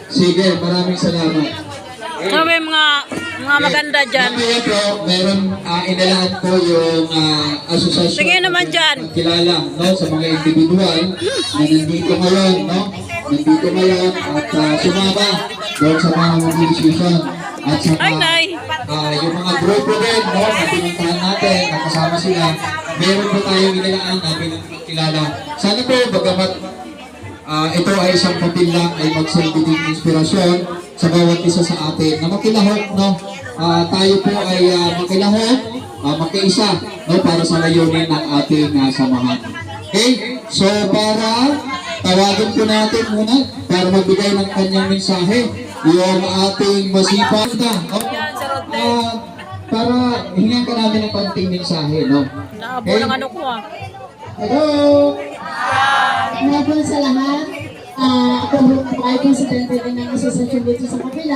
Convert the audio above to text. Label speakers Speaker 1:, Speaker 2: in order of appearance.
Speaker 1: Sige, maraming salamat.
Speaker 2: Ano ba yung mga maganda dyan?
Speaker 1: Ngayon po, meron inalaan po yung asosasyon.
Speaker 2: Sige naman dyan.
Speaker 1: Kilala, no, sa mga individual na nandito ngayon, no? Nandito ngayon at sumama doon sa mga mobilization. At sa
Speaker 2: Ay, nay.
Speaker 1: yung mga grupo din, no, na pinuntahan natin, nakasama sila, meron po tayong inalaan na pinakilala. Sana po, bagamat ito ay isang papel lang ay magsilbi din inspirasyon sa bawat isa sa atin na makilahok, no? Tayo po ay makilahok, makiisa, no? Para sa layunin ng ating samahan. Okay? So, para tawagin po natin muna para magbigay ng kanyang mensahe yung ating masipag na, no? Para hingan ka namin ng konting mensahe, no?
Speaker 2: Naabo ng ano ko
Speaker 1: Hello!
Speaker 3: Hapon sa lahat. Ako po ay presidente din ng asosasyon dito sa kapila.